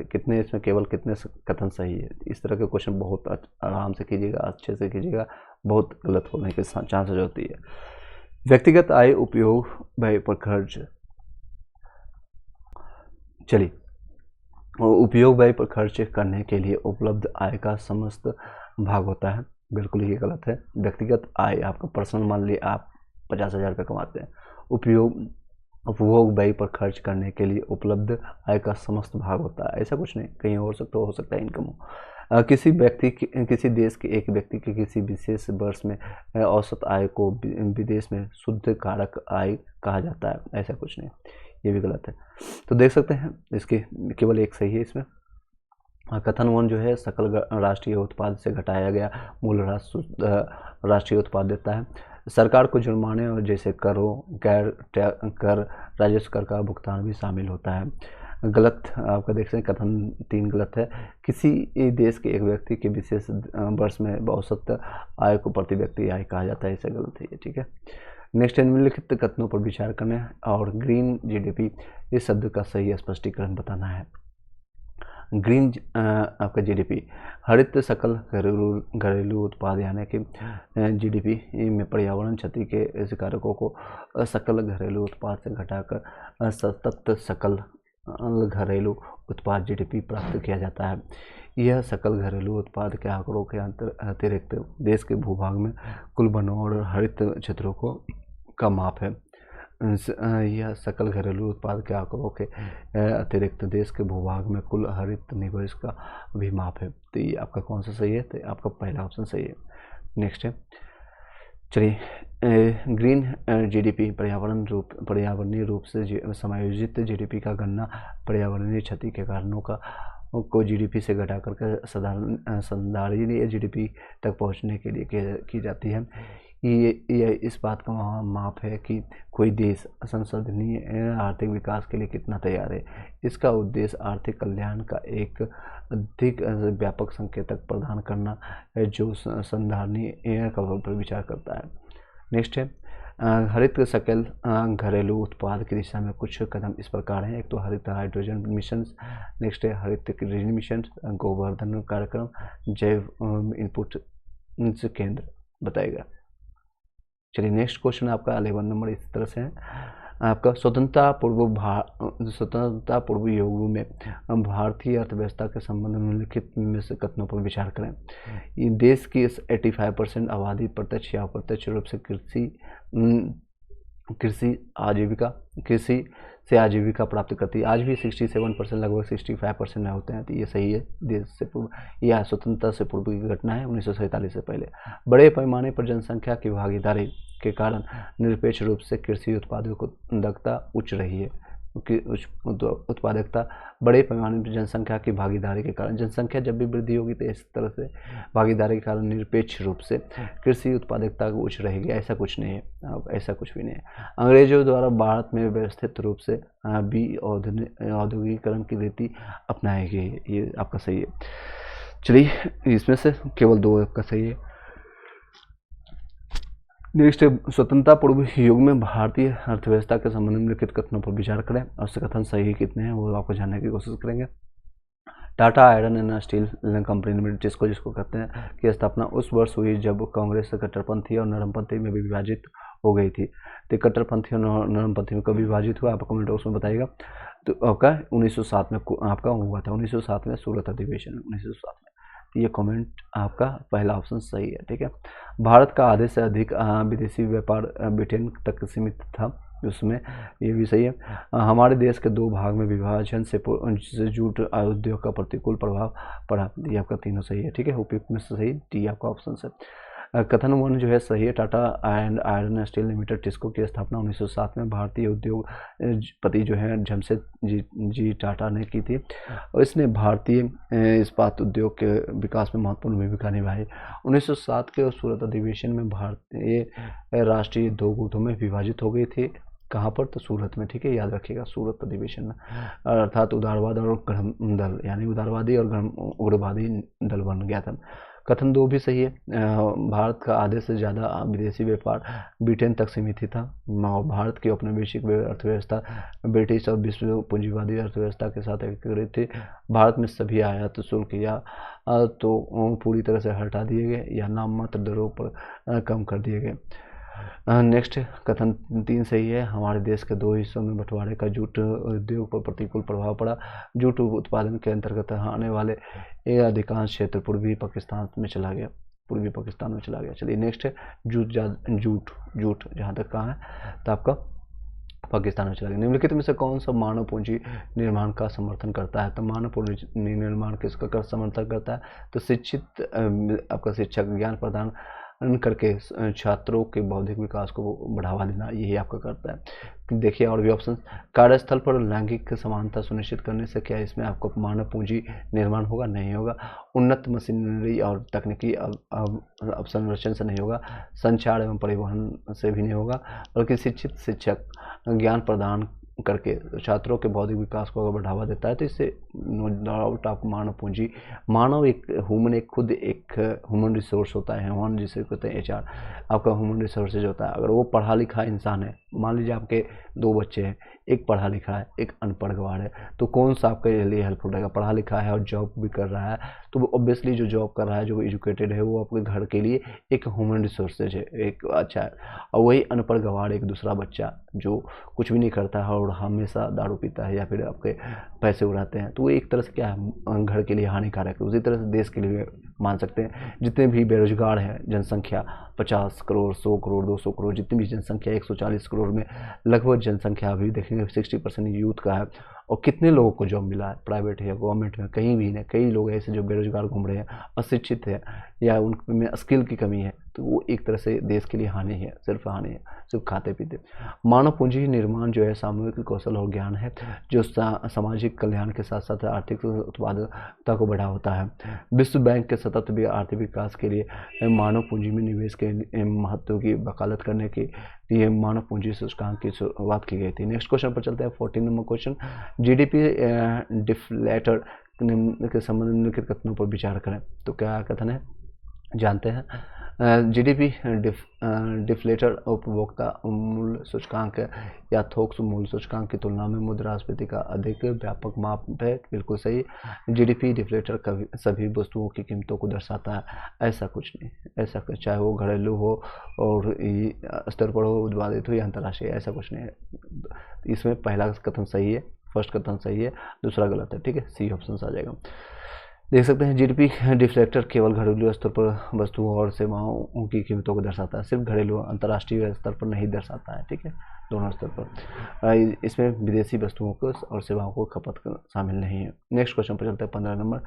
A: कितने, इसमें केवल कितने कथन सही है? इस तरह के क्वेश्चन बहुत आराम से कीजिएगा, अच्छे से कीजिएगा, बहुत गलत होने के चांसेस होती है। व्यक्तिगत आय, उपयोग, व्यय पर खर्च। चलिए, उपयोग व्यय पर खर्च करने के लिए उपलब्ध आय का समस्त भाग होता है। बिल्कुल ये गलत है। व्यक्तिगत आय आपका पर्सनल, मान लीजिए आप 50,000 रुपये कमाते हैं, उपभोग व्यय पर खर्च करने के लिए उपलब्ध आय का समस्त भाग होता है। ऐसा कुछ नहीं, कहीं और हो सकता है इनकम हो। किसी देश के एक व्यक्ति के किसी विशेष वर्ष में औसत आय को विदेश में शुद्ध कारक आय कहा जाता है। ऐसा कुछ नहीं, ये भी गलत है। तो देख सकते हैं इसके केवल एक सही है इसमें। कथन 1 जो है सकल राष्ट्रीय उत्पाद से घटाया गया मूल ह्रास राष्ट्रीय उत्पाद देता है। सरकार को जुर्माने और जैसे करों, गैर कर, राजस्व कर का भुगतान भी शामिल होता है। गलत आपका देख सकते हैं। कथन 3 गलत है। किसी देश के एक व्यक्ति के विशेष वर्ष में औसत आय को प्रति व्यक्ति आय कहा जाता है। इसे गलत है ये, ठीक है। नेक्स्ट, निम्नलिखित कथनों पर विचार करना है और ग्रीन जीडीपी इस शब्द का सही स्पष्टीकरण बताना है। ग्रीन आपका जीडीपी हरित सकल घरेलू उत्पाद यानी कि जीडीपी में पर्यावरण क्षति के कारकों को सकल घरेलू उत्पाद से घटाकर सतत सकल घरेलू उत्पाद जीडीपी प्राप्त किया जाता है। यह सकल घरेलू उत्पाद के आंकड़ों के अतिरिक्त देश के भूभाग में कुल वनों और हरित क्षेत्रों का माप है। यह सकल घरेलू उत्पाद के आंकड़ों के अतिरिक्त देश के भूभाग में कुल हरित निवेश का भी माप है। तो ये आपका कौन सा सही है? तो आपका पहला ऑप्शन सही है। नेक्स्ट है, चलिए, ग्रीन जीडीपी पर्यावरणीय रूप से समायोजित जीडीपी का गणना पर्यावरणीय क्षति के कारणों को जीडीपी से घटा करके संधारणीय जीडीपी तक पहुंचने के लिए की जाती है। ये इस बात का माप है कि कोई देश संसाधनीय आर्थिक विकास के लिए कितना तैयार है। इसका उद्देश्य आर्थिक कल्याण का एक अधिक व्यापक संकेतक प्रदान करना है जो संधारणीय पर विचार करता है। नेक्स्ट है, हरित सकल घरेलू उत्पाद की दिशा में कुछ कदम इस प्रकार हैं। एक तो हरित हाइड्रोजन मिशन, नेक्स्ट है हरित ग्रीन मिशन, गोवर्धन कार्यक्रम, जैव इनपुट केंद्र बताएगा। चलिए, नेक्स्ट क्वेश्चन आपका 11 नंबर इस तरह से है। आपका स्वतंत्रता पूर्व युगों में भारतीय अर्थव्यवस्था के संबंध में निम्नलिखित में से कथनों पर विचार करें। ये देश की इस 85% आबादी प्रत्यक्ष या अप्रत्यक्ष रूप से कृषि से आजीविका प्राप्त करती है। आज भी 67% लगभग 65% होते हैं, तो ये सही है। देश से पूर्व यह स्वतंत्रता से पूर्व की घटना है, 1947 से पहले। बड़े पैमाने पर जनसंख्या की भागीदारी के कारण निरपेक्ष रूप से कृषि उत्पादकता उच्च रही है। उत्पादकता बड़े पैमाने पर जनसंख्या की भागीदारी के कारण, जनसंख्या जब भी वृद्धि होगी तो इस तरह से भागीदारी के कारण निरपेक्ष रूप से कृषि उत्पादकता उच्च रहेगी। ऐसा कुछ नहीं है, ऐसा कुछ भी नहीं है। अंग्रेजों द्वारा भारत में व्यवस्थित रूप से औद्योगिकरण की रीति अपनाई गई है, ये आपका सही है। चलिए, इसमें से केवल 2 आपका सही है। नेक्स्ट, स्वतंत्रता पूर्व युग में भारतीय अर्थव्यवस्था के संबंध में निम्नलिखित कथनों पर विचार करें और से कथन सही कितने हैं वो आपको जानने की कोशिश करेंगे। Tata iron and steel company limited, जिसको कहते हैं, की स्थापना उस वर्ष हुई जब कांग्रेस कट्टरपंथी और नरमपंथी में विभाजित हो गई थी। तो कट्टरपंथी और नरमपंथी में कब विभाजित हुआ, आप कमेंट बॉक्स में बताइएगा। तो आपका 1907 में आपका हुआ था, 1907 में सूरत अधिवेशन, 1907 में। तो ये कमेंट आपका पहला ऑप्शन सही है, ठीक है। भारत का आधे से अधिक विदेशी व्यापार ब्रिटेन तक सीमित था, उसमें ये भी सही है। हमारे देश के 2 भाग में विभाजन से जूट उद्योग का प्रतिकूल प्रभाव पड़ा, ये आपका तीनों सही है, ठीक है। उपयुक्त में सही टी आपका ऑप्शन है। कथन 1 जो है सही है। Tata and iron steel limited TISCO की स्थापना 1907 में भारतीय उद्योगपति जो है जमशेद जी टाटा ने की थी, और इसने भारतीय इस्पात उद्योग के विकास में महत्वपूर्ण भूमिका निभाई। 1907 के सूरत अधिवेशन में भारतीय राष्ट्रीय 2 गुटों में विभाजित हो गई थी। कहाँ पर, तो सूरत में, ठीक है, याद रखिएगा, सूरत अधिवेशन में। अर्थात उदारवाद और गर्म दल, यानी उदारवादी और उग्रवादी दल बन गया था। कथन 2 भी सही है। भारत का आधे से ज़्यादा विदेशी व्यापार ब्रिटेन तक सीमित ही था। भारत की औपनिवेशिक अर्थव्यवस्था ब्रिटिश और विश्व पूंजीवादी अर्थव्यवस्था के साथ एकीकृत थी। भारत में सभी आयात शुल्क या तो पूरी तरह से हटा दिए गए या नाममात्र दरों पर कम कर दिए गए। नेक्स्ट, कथन 3 सही है। हमारे देश के 2 हिस्सों में बंटवारे का जूट उद्योग पर प्रतिकूल प्रभाव पड़ा। जूट उत्पादन के अंतर्गत आने वाले अधिकांश क्षेत्र पूर्वी पाकिस्तान में चला गया, चलिए नेक्स्ट है, जूट जहाँ तक कहाँ है, तो आपका पाकिस्तान में चला गया। निम्नलिखित में से कौन सा मानव पूंजी निर्माण का समर्थन करता है, तो मानव पूंजी निर्माण किसका समर्थन करता है, तो शिक्षित आपका शिक्षक ज्ञान प्रदान करके छात्रों के बौद्धिक विकास को बढ़ावा देना, यही आपका करता है। देखिए और भी ऑप्शन, कार्यस्थल पर लैंगिक समानता सुनिश्चित करने से क्या इसमें आपको मानव पूंजी निर्माण होगा, नहीं होगा। उन्नत मशीनरी और तकनीकी अवसंरचना से नहीं होगा। संचार एवं परिवहन से भी नहीं होगा। बल्कि शिक्षित शिक्षक ज्ञान प्रदान करके छात्रों के बौद्धिक विकास को अगर बढ़ावा देता है तो इससे नो डाउट आपको मानव पूंजी, मानव एक खुद एक ह्यूमन रिसोर्स होता है, ह्यूमन जिसे कहते हैं HR, आपका ह्यूमन रिसोर्सेज होता है। अगर वो पढ़ा लिखा इंसान है, मान लीजिए आपके 2 बच्चे हैं, एक पढ़ा लिखा है, एक अनपढ़ गवार है, तो कौन सा आपके लिए हेल्पफुल रहेगा? पढ़ा लिखा है और जॉब भी कर रहा है, तो ऑब्वियसली जो जॉब कर रहा है, जो एजुकेटेड है, वो आपके घर के लिए एक ह्यूमन रिसोर्सेज है, एक अच्छा है। और वही अनपढ़ गवार एक दूसरा बच्चा जो कुछ भी नहीं करता है और हमेशा दारू पीता है या फिर आपके पैसे उड़ाते हैं, तो वो एक तरह से क्या है, घर के लिए हानिकारक है। उसी तरह से देश के लिए मान सकते हैं जितने भी बेरोजगार हैं, जनसंख्या 50 करोड़, 100 करोड़, 200 करोड़, जितनी भी जनसंख्या 140 करोड़ में लगभग जनसंख्या अभी देखेंगे 60% यूथ का है। और कितने लोगों को जॉब मिला है, प्राइवेट है, गवर्नमेंट में, कहीं भी नहीं। कई लोग ऐसे जो बेरोजगार घूम रहे हैं, अशिक्षित है या उनमें स्किल की कमी है, तो वो एक तरह से देश के लिए हानि है, सिर्फ हानि है, सिर्फ खाते पीते। मानव पूंजी निर्माण जो है सामूहिक कौशल और ज्ञान है जो सामाजिक कल्याण के साथ साथ आर्थिक उत्पादकता को बढ़ाता है। विश्व बैंक के सतत भी आर्थिक विकास के लिए मानव पूंजी में निवेश के महत्व की वकालत करने के लिए मानव पूंजी सूचकांक की शुरुआत की गई थी। नेक्स्ट क्वेश्चन पर चलते हैं, 14 नंबर क्वेश्चन। GDP डिफ्लेटर के संबंध में निम्नलिखित कथनों पर विचार करें, तो क्या कथन है जानते हैं। जीडीपी डिफ्लेटर उपभोक्ता मूल्य सूचकांक है या थोक मूल्य सूचकांक की तुलना में मुद्रास्फीति का अधिक व्यापक माप है। बिल्कुल सही। जीडीपी डिफ्लेटर सभी वस्तुओं की कीमतों को दर्शाता है, ऐसा कुछ नहीं। ऐसा चाहे वो घरेलू हो और स्तर पर हो, उत्पादित हो या अंतर्राष्ट्रीय, ऐसा कुछ नहीं है। इसमें पहला कथन सही है, फर्स्ट कथन सही है, दूसरा गलत है। ठीक है, सी ऑप्शन आ जाएगा। देख सकते हैं जीडीपी डिफ्लेक्टर केवल घरेलू स्तर पर वस्तुओं और सेवाओं की कीमतों को दर्शाता है, सिर्फ घरेलू, अंतर्राष्ट्रीय स्तर पर नहीं दर्शाता है। ठीक है, दोनों स्तर पर। इसमें विदेशी वस्तुओं को और सेवाओं को खपत शामिल नहीं है। नेक्स्ट क्वेश्चन पर चलते हैं 15 नंबर।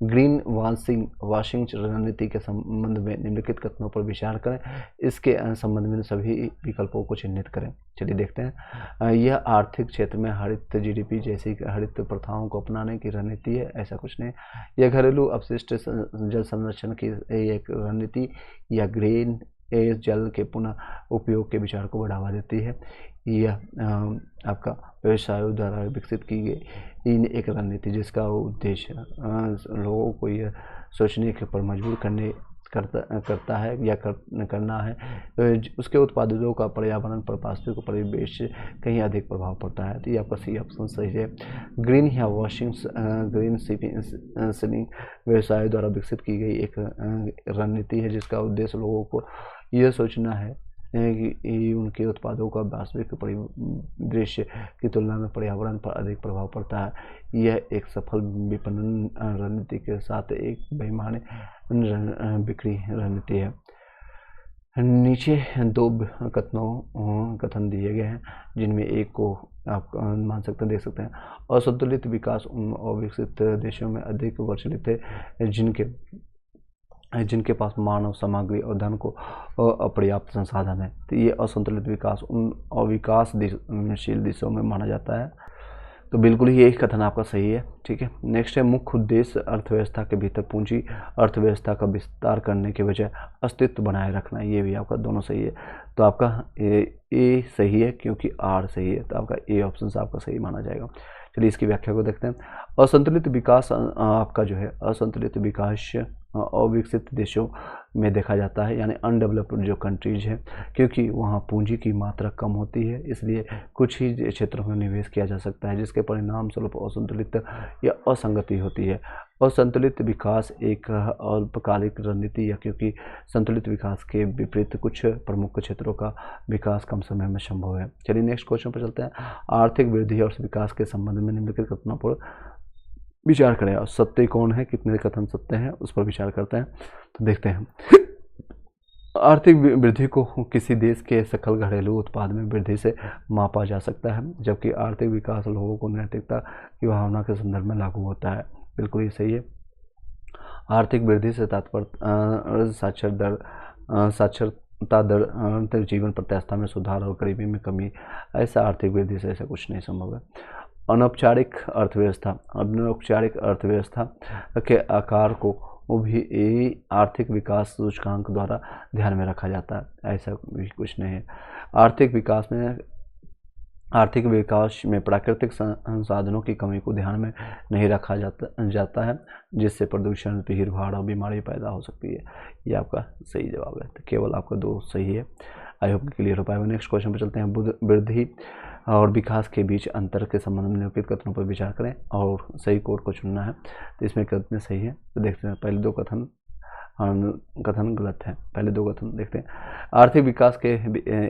A: ग्रीन वाशिंग रणनीति के संबंध में निम्नलिखित कथनों पर विचार करें, इसके संबंध में सभी विकल्पों को चिन्हित करें। चलिए देखते हैं। यह आर्थिक क्षेत्र में हरित जीडीपी जैसी हरित प्रथाओं को अपनाने की रणनीति है, ऐसा कुछ नहीं। यह घरेलू अपशिष्ट जल संरक्षण की एक रणनीति या ग्रीन जल के पुनः उपयोग के विचार को बढ़ावा देती है। यह आपका व्यवसायों द्वारा विकसित की गई एक रणनीति जिसका उद्देश्य लोगों को यह सोचने के पर मजबूर करता है या करना है उसके उत्पादों का पर्यावरण पर वास्तविक परिवेश कहीं अधिक प्रभाव पड़ता है। तो ये आपका सी ऑप्शन सही है। ग्रीन या ग्रीन शिपिंग व्यवसाय द्वारा विकसित की गई एक रणनीति है जिसका उद्देश्य लोगों को यह सोचना है कि उनके उत्पादों का वास्तविक परिदृश्य की तुलना में पर्यावरण पर अधिक प्रभाव पड़ता है। यह एक सफल विपणन रणनीति के साथ एक बेईमान बिक्री रणनीति है। नीचे दो कथन दिए गए हैं जिनमें एक को आप मान सकते हैं, देख सकते हैं। असंतुलित विकास उन अविकसित देशों में अधिक प्रचलित है जिनके पास मानव सामग्री और धन को अपर्याप्त संसाधन है। तो ये असंतुलित विकास उन अविकासशील देशों में माना जाता है। तो बिल्कुल ही यही कथन आपका सही है। ठीक है, नेक्स्ट है मुख्य उद्देश्य अर्थव्यवस्था के भीतर पूंजी अर्थव्यवस्था का विस्तार करने के बजाय अस्तित्व बनाए रखना। ये भी आपका दोनों सही है। तो आपका ए सही है क्योंकि आर सही है, तो आपका ए ऑप्शन आपका सही माना जाएगा। चलिए इसकी व्याख्या को देखते हैं। असंतुलित विकास आपका जो है असंतुलित विकास अविकसित देशों में देखा जाता है, यानी अनडेवलप्ड जो कंट्रीज है, क्योंकि वहाँ पूंजी की मात्रा कम होती है, इसलिए कुछ ही क्षेत्रों में निवेश किया जा सकता है जिसके परिणाम स्वरूप असंतुलित या असंगति होती है। असंतुलित विकास एक अल्पकालिक रणनीति या क्योंकि संतुलित विकास के विपरीत कुछ प्रमुख क्षेत्रों का विकास कम समय में संभव है। चलिए नेक्स्ट क्वेश्चन पर चलते हैं। आर्थिक वृद्धि और विकास के संबंध में निम्नलिखित कथनों पर विचार करें और सत्य कौन है, कितने कथन सत्य हैं, उस पर विचार करते हैं। तो देखते हैं। आर्थिक वृद्धि को किसी देश के सकल घरेलू उत्पाद में वृद्धि से मापा जा सकता है, जबकि आर्थिक विकास लोगों को नैतिकता की भावना के संदर्भ में लागू होता है। बिल्कुल ही सही है। आर्थिक वृद्धि से तात्पर्य साक्षरता दर, जीवन प्रत्याशा में सुधार और गरीबी में कमी, ऐसा आर्थिक वृद्धि से ऐसा कुछ नहीं संभव है। अनौपचारिक अर्थव्यवस्था के आकार को भी आर्थिक विकास सूचकांक द्वारा ध्यान में रखा जाता है, ऐसा भी कुछ नहीं है। आर्थिक विकास में प्राकृतिक संसाधनों की कमी को ध्यान में नहीं रखा जाता है, जिससे प्रदूषण, भीड़ भाड़ और बीमारी पैदा हो सकती है। ये आपका सही जवाब है। तो केवल आपका दो सही है। आई होप क्लियर हो पाएगा। नेक्स्ट क्वेश्चन पर चलते हैं। वृद्धि और विकास के बीच अंतर के संबंध में निम्नलिखित कथनों पर विचार करें और सही कोड को चुनना है। तो इसमें कितने सही है तो देखते हैं। पहले दो कथन गलत है। पहले दो कथन देखते हैं। आर्थिक विकास के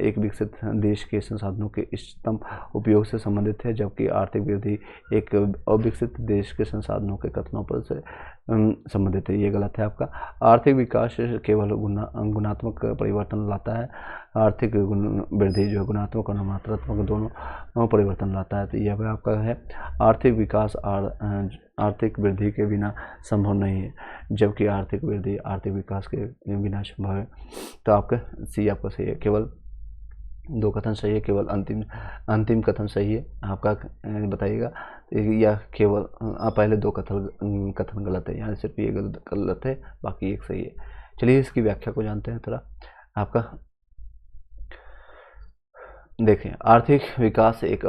A: एक विकसित देश के संसाधनों के इष्टतम उपयोग से संबंधित है, जबकि आर्थिक वृद्धि एक अविकसित देश के संसाधनों के कथनों पर से संबंधित है। ये गलत है आपका। आर्थिक विकास केवल गुणात्मक परिवर्तन लाता है। आर्थिक वृद्धि जो गुणात्मक और मात्रात्मक दोनों परिवर्तन लाता है। तो यह आपका है। आर्थिक विकास आर्थिक वृद्धि के बिना संभव नहीं है, जबकि आर्थिक वृद्धि आर्थिक विकास के बिना संभव है। तो आपका सी आपका सही है। केवल दो कथन सही है, केवल अंतिम कथन सही है। आपका बताइएगा या केवल पहले दो कथन गलत है, यहाँ सिर्फ ये गलत है, बाकी एक सही है। चलिए इसकी व्याख्या को जानते हैं थोड़ा। आपका देखिए, आर्थिक विकास एक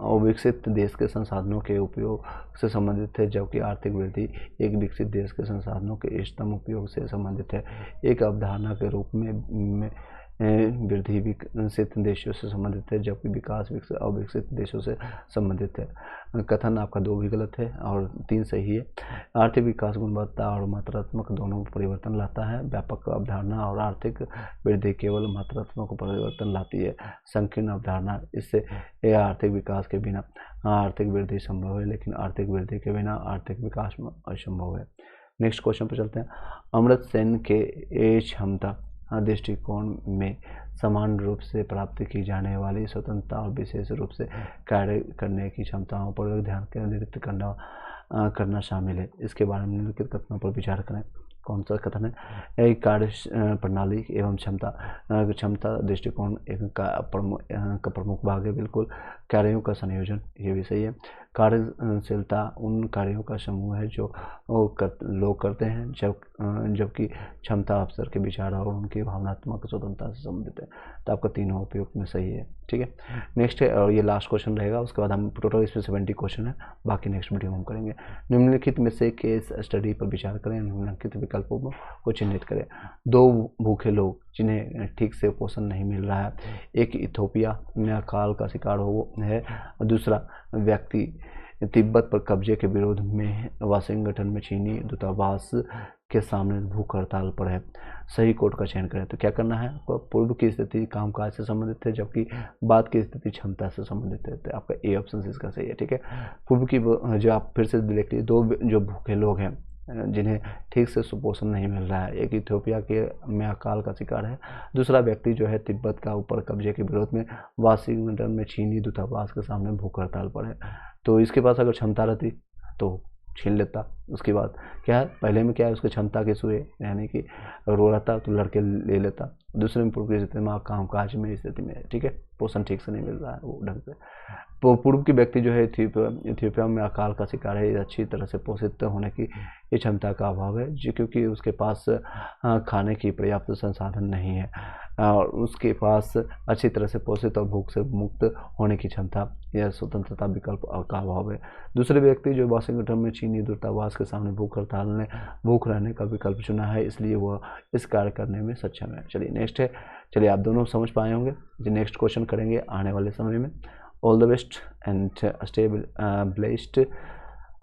A: विकसित देश के संसाधनों के उपयोग से संबंधित है, जबकि आर्थिक वृद्धि एक विकसित देश के संसाधनों के इष्टतम उपयोग से संबंधित है। एक अवधारणा के रूप में वृद्धि विकसित देशों से संबंधित है, जबकि विकास अविकसित देशों से संबंधित है। कथन आपका 2 भी गलत है और 3 सही है। आर्थिक विकास गुणवत्ता और मात्रात्मक दोनों परिवर्तन लाता है। व्यापक अवधारणा और आर्थिक वृद्धि केवल मात्रात्मक परिवर्तन लाती है। संकीर्ण अवधारणा, इससे आर्थिक विकास के बिना आर्थिक वृद्धि संभव है, लेकिन आर्थिक वृद्धि के बिना आर्थिक विकास असंभव है। नेक्स्ट क्वेश्चन पर चलते हैं। अमर्त्य सेन के क्षमता दृष्टिकोण में समान रूप से प्राप्त की जाने वाली स्वतंत्रता और विशेष रूप से कार्य करने की क्षमताओं पर ध्यान केंद्रित करना शामिल है। इसके बारे में निम्नलिखित कथनों पर विचार करें। कौन सा कथन है? एक कार्य प्रणाली एवं क्षमता दृष्टिकोण एक का प्रमुख भाग है। बिल्कुल। कार्यों का संयोजन, ये भी सही है। कार्यशीलता उन कार्यों का समूह है जो लोग करते हैं, जबकि क्षमता अवसर के विचार और उनकी भावनात्मक स्वतंत्रता से संबंधित है। तो आपका तीनों उपयुक्त में सही है। ठीक है। नेक्स्ट है, और ये लास्ट क्वेश्चन रहेगा, उसके बाद हम टोटल इसमें 70 क्वेश्चन है, बाकी नेक्स्ट वीडियो में हम करेंगे। निम्नलिखित में से केस स्टडी पर विचार करें, निम्नलिखित विकल्पों को चिन्हित करें। 2 भूखे लोग जिन्हें ठीक से पोषण नहीं मिल रहा है। एक इथोपिया में अकाल का शिकार है, दूसरा व्यक्ति तिब्बत पर कब्जे के विरोध में वाशिंगटन में चीनी दूतावास के सामने भूख हड़ताल पर है। सही कोड का चयन करें। तो क्या करना है आपको? पूर्व की स्थिति कामकाज से संबंधित है, जबकि बाद की स्थिति क्षमता से संबंधित है। तो आपका ए ऑप्शन इसका सही है। ठीक है। पूर्व की जो आप फिर से देख लीजिए, 2 जो भूखे लोग हैं जिन्हें ठीक से सुपोषण नहीं मिल रहा है। एक इथियोपिया के में अकाल का शिकार है, दूसरा व्यक्ति जो है तिब्बत का ऊपर कब्जे के विरोध में वाशिंगटन में चीनी दूतावास के सामने भूख हड़ताल पर है। तो इसके पास अगर क्षमता रहती तो छीन लेता। उसके बाद क्या है, पहले में क्या है, उसकी क्षमता के सूए यानी कि अगर वो रहता तो लड़के ले लेता। दूसरे में पूर्व की स्थिति में कामकाज में स्थिति में, ठीक है, पोषण ठीक से नहीं मिल रहा है वो ढंग से। तो पूर्व की व्यक्ति जो है इथियोपिया में अकाल का शिकार है, अच्छी तरह से पोषित होने की ये क्षमता का अभाव है, जो क्योंकि उसके पास खाने की पर्याप्त संसाधन नहीं है और उसके पास अच्छी तरह से पोषित और भूख से मुक्त होने की क्षमता या स्वतंत्रता विकल्प का अभाव है। दूसरे व्यक्ति जो वाशिंगटन में चीनी दूतावास के सामने भूख हड़ताल ने भूख रहने का विकल्प चुना है, इसलिए वह इस कार्य करने में सक्षम है। चलिए नेक्स्ट है, चलिए आप दोनों समझ पाए होंगे जो नेक्स्ट क्वेश्चन करेंगे आने वाले समय में। All the best and stay blessed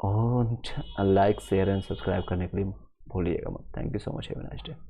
A: और लाइक शेयर एंड सब्सक्राइब करने के लिए भूलिएगा मत। Thank you so much, have a nice day.